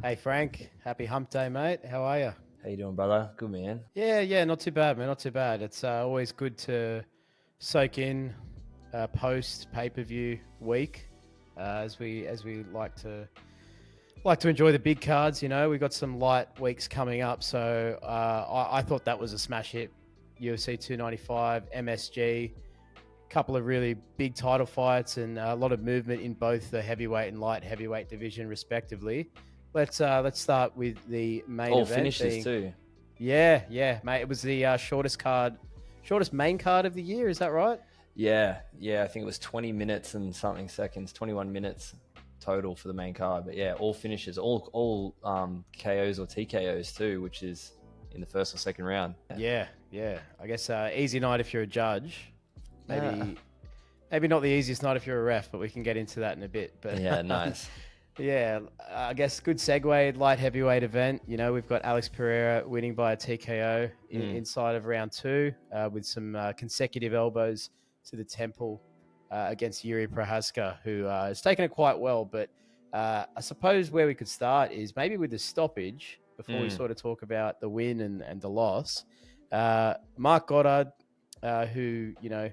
Hey Frank, happy hump day, mate. How are you? How you doing, brother? Good, man. Yeah, not too bad, man. Not too bad. It's always good to soak in post pay per view week, as we like to enjoy the big cards. You know, we got some light weeks coming up, so I thought that was a smash hit. UFC 295, MSG, couple of really big title fights, and a lot of movement in both the heavyweight and light heavyweight division, respectively. Let's start with the main All event finishes being. too. Yeah, mate. It was the shortest main card of the year. Is that right? Yeah. I think it was 20 minutes and something seconds, 21 minutes total for the main card. But yeah, all finishes, all KOs or TKOs too, which is in the first or second round. Yeah. I guess easy night if you're a judge. Yeah. Maybe not the easiest night if you're a ref, but we can get into that in a bit. But Yeah, nice. yeah, I guess good segue. Light heavyweight event. You know, we've got Alex Pereira winning by a TKO inside of round two with some consecutive elbows to the temple against Yuri Procházka, who has taken it quite well. But I suppose where we could start is maybe with the stoppage before we sort of talk about the win and the loss. Mark Goddard, who, you know,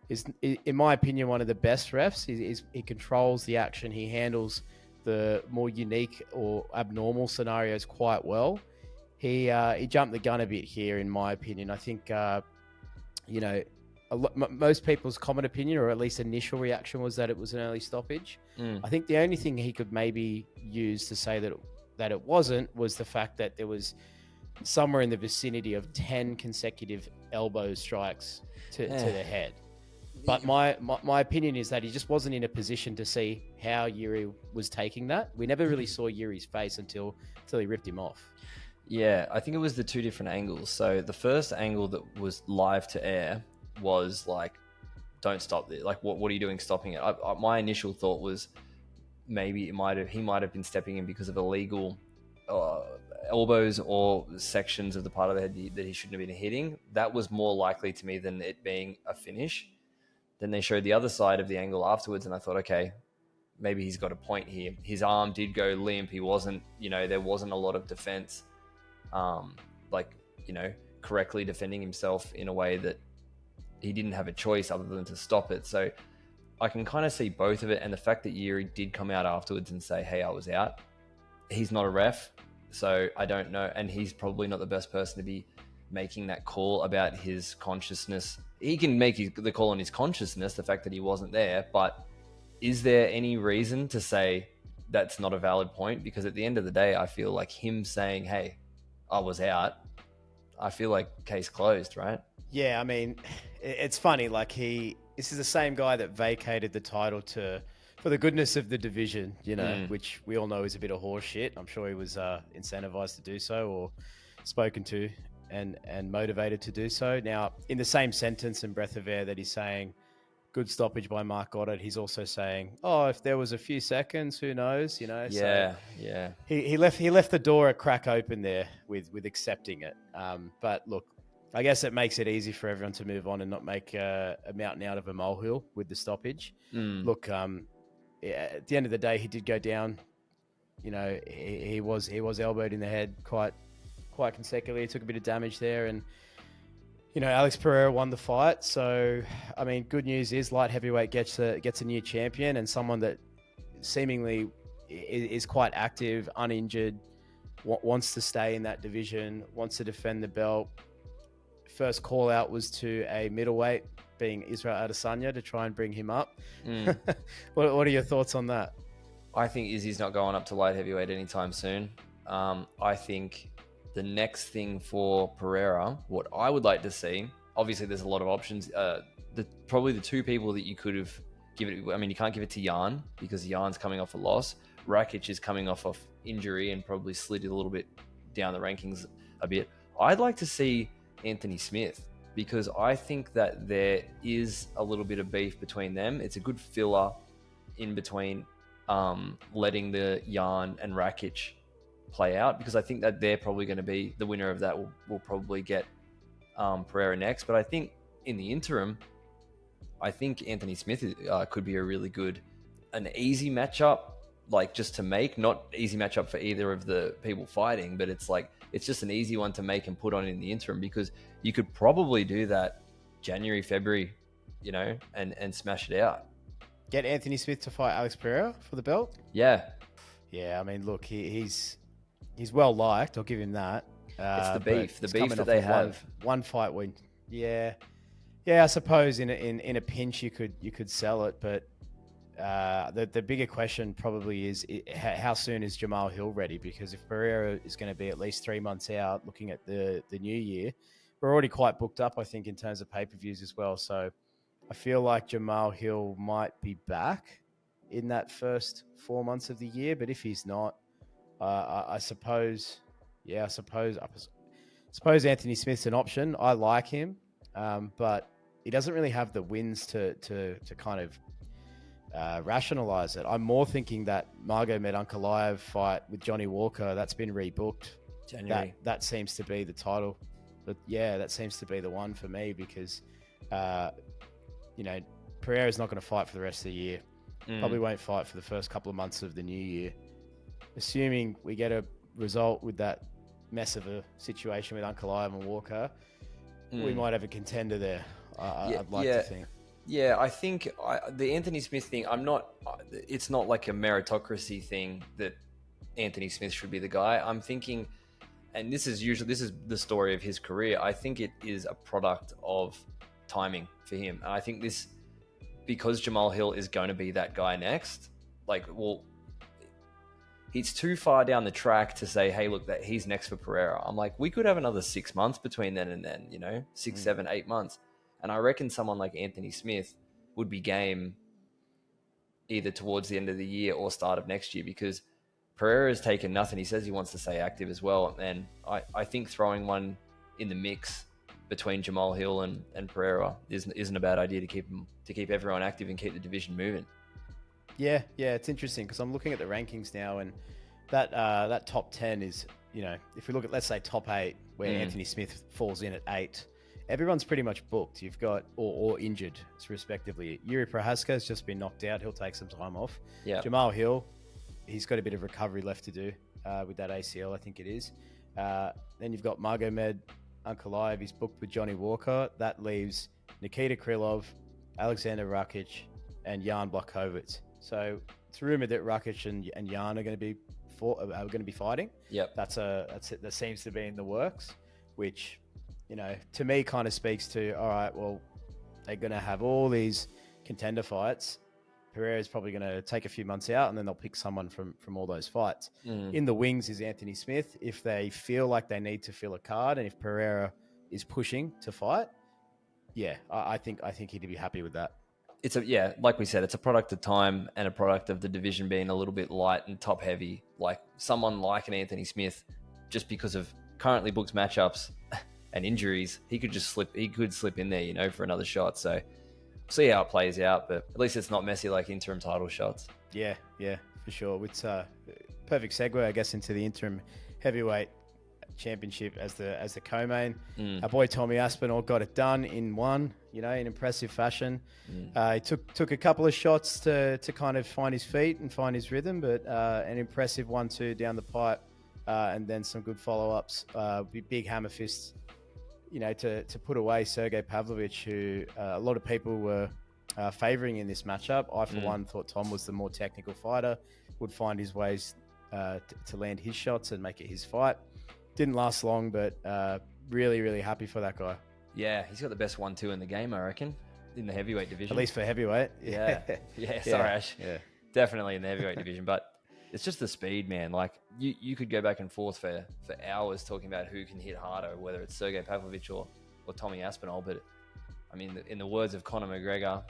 is, in my opinion, one of the best refs. He controls the action. He handles the more unique or abnormal scenarios quite well. He jumped the gun a bit here, in my opinion. I think you know, most people's common opinion, or at least initial reaction, was that it was an early stoppage. I think the only thing he could maybe use to say that it wasn't was the fact that there was somewhere in the vicinity of 10 consecutive elbow strikes to the head. But my opinion is that he just wasn't in a position to see how Yuri was taking that. We never really saw Yuri's face until he ripped him off. Yeah, I think it was the two different angles. So the first angle that was live to air was like, don't stop there. Like, what are you doing stopping it? My initial thought was maybe he might have been stepping in because of illegal elbows or sections of the part of the head that he shouldn't have been hitting. That was more likely to me than it being a finish. Then they showed the other side of the angle afterwards, and I thought, okay, maybe he's got a point here. His arm did go limp. He wasn't, there wasn't a lot of defense, correctly defending himself in a way that he didn't have a choice other than to stop it. So I can kind of see both of it. And the fact that Yuri did come out afterwards and say, hey, I was out. He's not a ref, so I don't know. And he's probably not the best person to be making that call about his consciousness. He can make the call on his consciousness, the fact that he wasn't there, but is there any reason to say that's not a valid point? Because at the end of the day, I feel like him saying, hey, I was out, I feel like case closed, right? Yeah, I mean, it's funny. Like this is the same guy that vacated the title for the goodness of the division, which we all know is a bit of horse shit. I'm sure he was incentivized to do so or spoken to and motivated to do so. Now, in the same sentence and breath of air that he's saying, good stoppage by Mark Goddard, he's also saying, oh, if there was a few seconds, who knows, Yeah, So yeah. He left the door a crack open there with accepting it. But look, I guess it makes it easy for everyone to move on and not make a mountain out of a molehill with the stoppage. Look, at the end of the day, he did go down. He was elbowed in the head quite consecutively. He took a bit of damage there, and Alex Pereira won the fight. So, I mean, good news is light heavyweight gets a new champion, and someone that seemingly is quite active, uninjured, wants to stay in that division, wants to defend the belt. First call out was to a middleweight, being Israel Adesanya, to try and bring him up. What are your thoughts on that? I think Izzy's not going up to light heavyweight anytime soon. I think the next thing for Pereira, what I would like to see, obviously there's a lot of options. Probably the two people that you could have given it, I mean, you can't give it to Jan because Jan's coming off a loss. Rakic is coming off injury and probably slid a little bit down the rankings a bit. I'd like to see Anthony Smith because I think that there is a little bit of beef between them. It's a good filler in between letting the Jan and Rakic play out, because I think that they're probably going to be the winner of that will probably get Pereira next. But I think in the interim, I think Anthony Smith could be a really good, an easy matchup like just to make, not easy matchup for either of the people fighting, but it's like, it's just an easy one to make and put on in the interim, because you could probably do that January, February, and smash it out. Get Anthony Smith to fight Alex Pereira for the belt. Yeah. Yeah, I mean, look, he's well liked. I'll give him that. It's the beef that they have. One fight win. Yeah. I suppose in a pinch you could sell it, but the bigger question probably is how soon is Jamal Hill ready? Because if Pereira is going to be at least 3 months out, looking at the new year, we're already quite booked up, I think, in terms of pay-per-views as well. So I feel like Jamal Hill might be back in that first 4 months of the year, but if he's not, I suppose Anthony Smith's an option. I like him, but he doesn't really have the wins to kind of rationalize it. I'm more thinking that Magomed Ankalaev fight with Johnny Walker, that's been rebooked. January. That seems to be the title. But yeah, that seems to be the one for me, because Pereira's not going to fight for the rest of the year. Probably won't fight for the first couple of months of the new year. Assuming we get a result with that mess of a situation with Ankalaev and Walker, we might have a contender there. I'd like to think. Yeah, I think the Anthony Smith thing, it's not like a meritocracy thing that Anthony Smith should be the guy. I'm thinking, and this is the story of his career, I think it is a product of timing for him. And I think this, because Jamal Hill is going to be that guy next, he's too far down the track to say, hey, look, that he's next for Pereira. I'm like, we could have another 6 months between then and then, 6, 7, 8 months. And I reckon someone like Anthony Smith would be game either towards the end of the year or start of next year, because Pereira has taken nothing. He says he wants to stay active as well. And I think throwing one in the mix between Jamal Hill and Pereira isn't a bad idea to keep everyone active and keep the division moving. Yeah, it's interesting, because I'm looking at the rankings now, and that top 10 is, if we look at, let's say, top 8, where Anthony Smith falls in at 8, everyone's pretty much booked. You've got or injured, respectively. Yuri Procházka has just been knocked out. He'll take some time off. Yeah. Jamal Hill, he's got a bit of recovery left to do with that ACL, I think it is. Then you've got Magomed Ankalaev. He's booked with Johnny Walker. That leaves Nikita Krylov, Alexander Rakic, and Jan Blachowicz. So it's rumored that Rakic and Jan are going to be fighting. Yep. That seems to be in the works, which, to me kind of speaks to, all right, well, they're going to have all these contender fights. Pereira's probably going to take a few months out, and then they'll pick someone from all those fights. In the wings is Anthony Smith. If they feel like they need to fill a card, and if Pereira is pushing to fight, I think he'd be happy with that. Like we said, it's a product of time and a product of the division being a little bit light and top heavy. Like someone like an Anthony Smith, just because of currently booked matchups and injuries, he could slip in there, for another shot. So see how it plays out, but at least it's not messy like interim title shots. Yeah, for sure. It's a perfect segue, I guess, into the interim heavyweight championship as the co-main. Our boy Tommy Aspinall got it done in impressive fashion. He took a couple of shots to kind of find his feet and find his rhythm, but an impressive 1-2 down the pipe, and then some good follow-ups. Big hammer fists, to put away Sergey Pavlovich, who a lot of people were favouring in this matchup. I, for one, thought Tom was the more technical fighter, would find his ways to land his shots and make it his fight. Didn't last long, but really, really happy for that guy. Yeah, he's got the best 1-2 in the game, I reckon, in the heavyweight division. At least for heavyweight. Yeah. Sorry, Ash. Yeah. Definitely in the heavyweight division, but it's just the speed, man. Like you could go back and forth for hours talking about who can hit harder, whether it's Sergey Pavlovich or Tommy Aspinall. But I mean, in the words of Conor McGregor,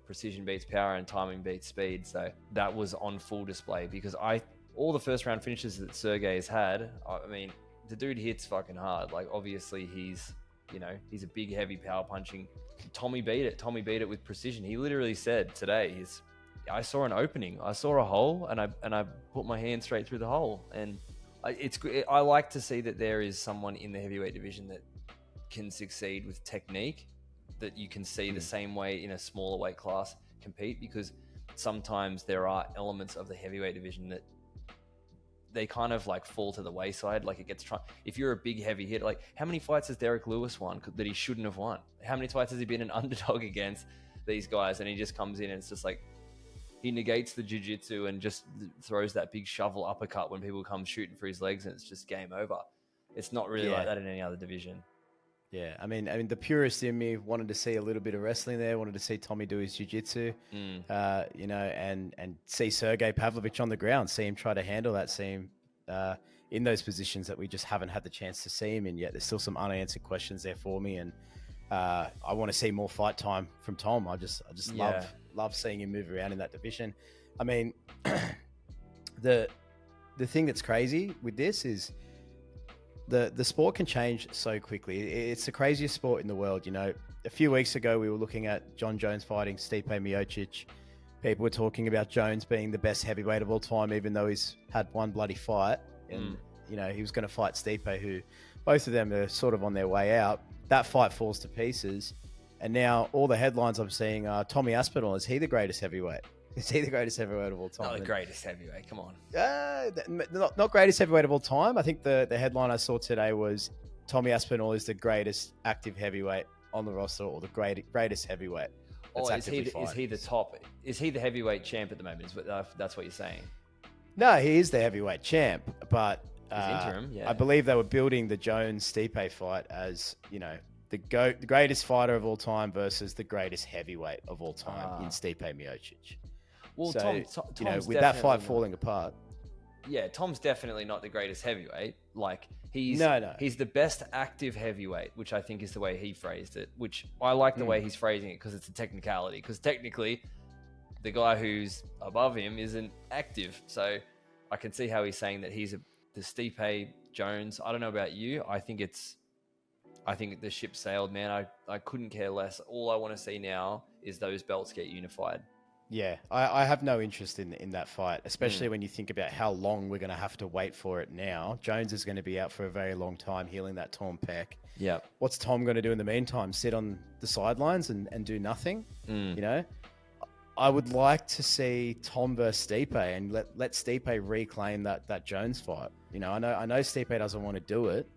precision beats power and timing beats speed. So that was on full display, because all the first round finishes that Sergey has had, I mean, the dude hits fucking hard. Like, obviously he's a big, heavy power punching. Tommy beat it with precision. He literally said today, I saw an opening, I saw a hole, and I put my hand straight through the hole. And I like to see that there is someone in the heavyweight division that can succeed with technique, that you can see the same way in a smaller weight class compete, because sometimes there are elements of the heavyweight division that they kind of like fall to the wayside. Like it gets if you're a big heavy hitter, like how many fights has Derek Lewis won that he shouldn't have won? How many fights has he been an underdog against these guys? And he just comes in and it's just like, he negates the jiu-jitsu and just throws that big shovel uppercut when people come shooting for his legs, and it's just game over. It's not really like that in any other division. Yeah, I mean, the purist in me wanted to see a little bit of wrestling there. Wanted to see Tommy do his jiu-jitsu, you know, and see Sergey Pavlovich on the ground, see him try to handle that, see him in those positions that we just haven't had the chance to see him in yet. There's still some unanswered questions there for me, and I want to see more fight time from Tom. I just love seeing him move around in that division. I mean, the thing that's crazy with this is the sport can change so quickly. It's the craziest sport in the world. You know, a few weeks ago, we were looking at John Jones fighting Stipe Miocic. People were talking about Jones being the best heavyweight of all time, even though he's had one bloody fight. And, you know, he was going to fight Stipe, who both of them are sort of on their way out. That fight falls to pieces. And now all the headlines I'm seeing are Tommy Aspinall. Is he the greatest heavyweight? Is he the greatest heavyweight of all time? Not the greatest heavyweight. Come on. Not greatest heavyweight of all time. I think the headline I saw today was Tommy Aspinall is the greatest active heavyweight on the roster, or the greatest heavyweight. Is he the top? Is he the heavyweight champ at the moment? That's what you're saying? No, he is the heavyweight champ, but interim. Yeah. I believe they were building the Jones-Stipe fight as, you know, the greatest fighter of all time versus the greatest heavyweight of all time in Stipe Miocic. Well, so, Tom's you know, with that fight falling apart. Yeah, Tom's definitely not the greatest heavyweight. Like he's the best active heavyweight, which I think is the way he phrased it. Which I like the way he's phrasing it because it's a technicality. Because technically, the guy who's above him isn't active. So I can see how he's saying that he's the Stipe Jones. I don't know about you. I think the ship sailed, man. I couldn't care less. All I want to see now is those belts get unified. Yeah, I have no interest in that fight, especially when you think about how long we're going to have to wait for it now. Jones is going to be out for a very long time healing that torn pec. Yeah. What's Tom going to do in the meantime? Sit on the sidelines and do nothing? You know? I would like to see Tom versus Stipe and let Stipe reclaim that Jones fight. You know, I know Stipe doesn't want to do it.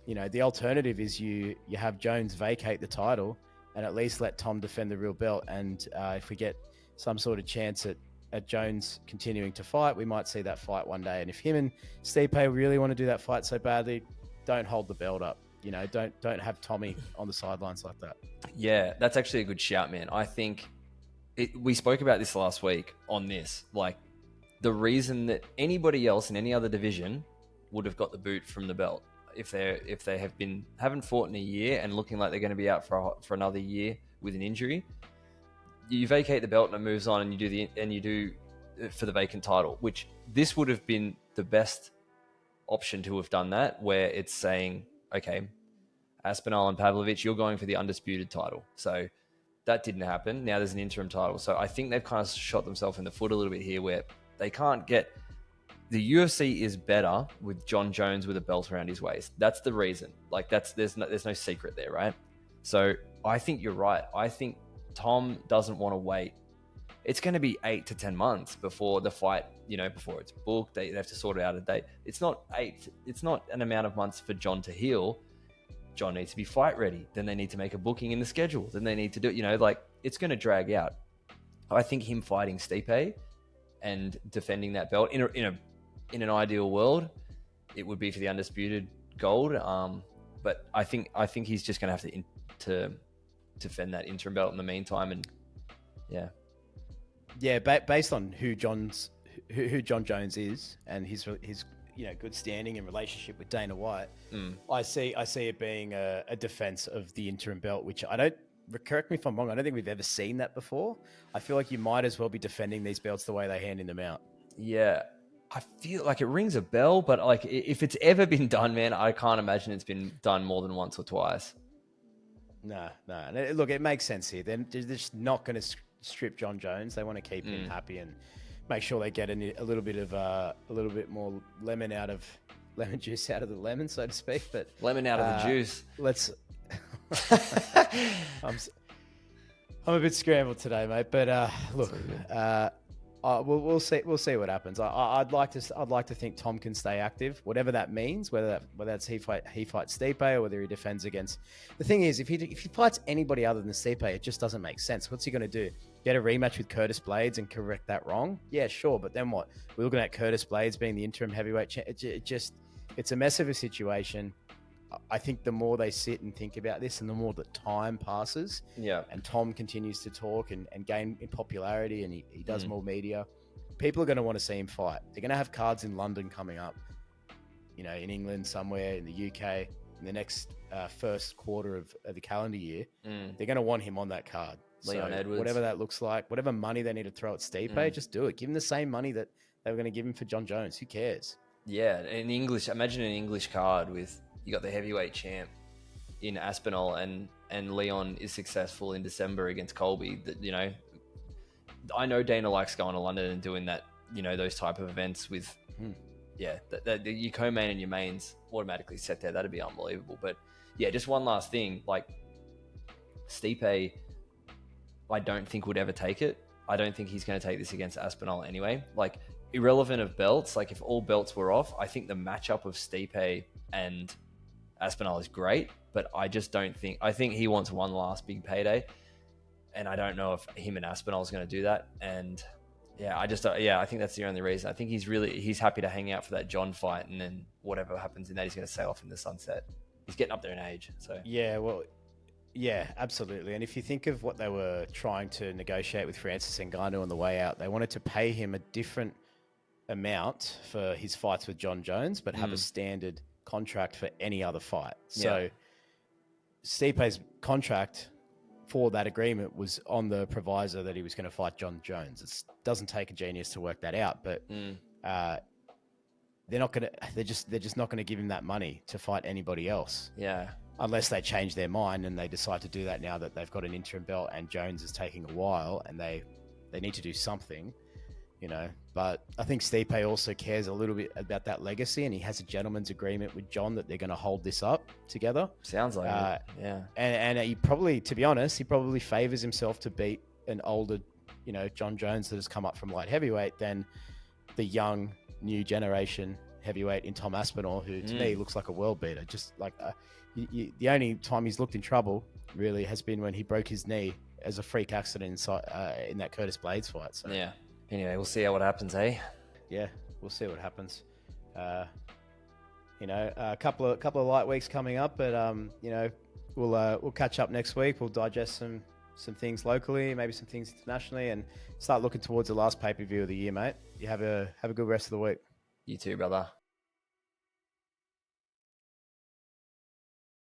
You know, the alternative is you have Jones vacate the title and at least let Tom defend the real belt. And if we get some sort of chance at Jones continuing to fight, we might see that fight one day. And if him and Stipe really want to do that fight so badly, don't hold the belt up. You know, don't have Tommy on the sidelines like that. Yeah, that's actually a good shout, man. I think we spoke about this last week on this. Like, the reason that anybody else in any other division would have got the boot from the belt if they haven't fought in a year and looking like they're going to be out for another year with an injury, you vacate the belt and it moves on, and you do for the vacant title, which this would have been the best option to have done that, where it's saying, okay, Aspinall and Pavlovich, you're going for the undisputed title. So that didn't happen. Now there's an interim title. So I think they've kind of shot themselves in the foot a little bit here, where they can't get... The UFC is better with John Jones with a belt around his waist. That's the reason. Like, there's no secret there, right? So I think you're right. I think Tom doesn't want to wait. It's going to be 8 to 10 months before the fight, you know, before it's booked. They have to sort out a date. It's not an amount of months for John to heal. John needs to be fight ready. Then they need to make a booking in the schedule. Then they need to do it, you know, like, it's going to drag out. I think him fighting Stipe and defending that belt in an ideal world, it would be for the undisputed gold. But I think he's just going to have to defend that interim belt in the meantime. And based on who John Jones is and his you know, good standing and relationship with Dana White, I see it being a defense of the interim belt, which correct me if I'm wrong, I don't think we've ever seen that before. I feel like you might as well be defending these belts the way they handing them out. Yeah. I feel like it rings a bell, but like, if it's ever been done, man, I can't imagine it's been done more than once or twice. No. Look, it makes sense here. They're just not going to strip John Jones. They want to keep him happy and make sure they get a little bit more lemon juice out of the lemon, so to speak. But lemon out of the juice. Let's. I'm a bit scrambled today, mate. But look, we'll see. We'll see what happens. I'd like to think Tom can stay active, whatever that means. Whether that's he fights Stipe, or whether he defends against. The thing is, if he fights anybody other than Stipe, it just doesn't make sense. What's he going to do? Get a rematch with Curtis Blades and correct that wrong? Yeah, sure. But then what? We're looking at Curtis Blades being the interim heavyweight. It's a mess of a situation. I think the more they sit and think about this, and the more that time passes, and Tom continues to talk and gain in popularity, and he does more media, people are going to want to see him fight. They're going to have cards in London coming up, in England somewhere, in the UK, in the next first quarter of the calendar year. They're going to want him on that card. Leon Edwards. Whatever that looks like, whatever money they need to throw at Stipe, just do it. Give him the same money that they were going to give him for John Jones. Who cares? Yeah, imagine an English card with... You got the heavyweight champ in Aspinall, and Leon is successful in December against Colby. That I know Dana likes going to London and doing that. Those type of events with, your co-main and your mains automatically set there. That'd be unbelievable. But yeah, just one last thing. Like Stipe, I don't think would ever take it. I don't think he's going to take this against Aspinall anyway. Like irrelevant of belts. Like if all belts were off, I think the matchup of Stipe and Aspinall is great, but I just don't think... I think he wants one last big payday, and I don't know if him and Aspinall is going to do that. And I think that's the only reason. I think he's happy to hang out for that John fight, and then whatever happens in that, he's going to sail off in the sunset. He's getting up there in age, so... Yeah, absolutely. And if you think of what they were trying to negotiate with Francis Ngannou on the way out, they wanted to pay him a different amount for his fights with John Jones, but have a standard contract for any other fight. So Stipe's contract for that agreement was on the proviso that he was going to fight John Jones. It doesn't take a genius to work that out, but they're just not going to give him that money to fight anybody else. Yeah. Unless they change their mind and they decide to do that now that they've got an interim belt and Jones is taking a while, and they need to do something. But I think Stipe also cares a little bit about that legacy, and he has a gentleman's agreement with John that they're going to hold this up together. Sounds like it. Yeah. And he probably, to be honest, favors himself to beat an older, John Jones that has come up from light heavyweight than the young, new generation heavyweight in Tom Aspinall, who to me looks like a world beater. Just like the only time he's looked in trouble really has been when he broke his knee as a freak accident in that Curtis Blades fight. So. Yeah. Anyway, we'll see how what happens, eh? Yeah, we'll see what happens. A couple of light weeks coming up, but we'll catch up next week. We'll digest some things locally, maybe some things internationally, and start looking towards the last pay-per-view of the year, mate. You have a good rest of the week. You too, brother.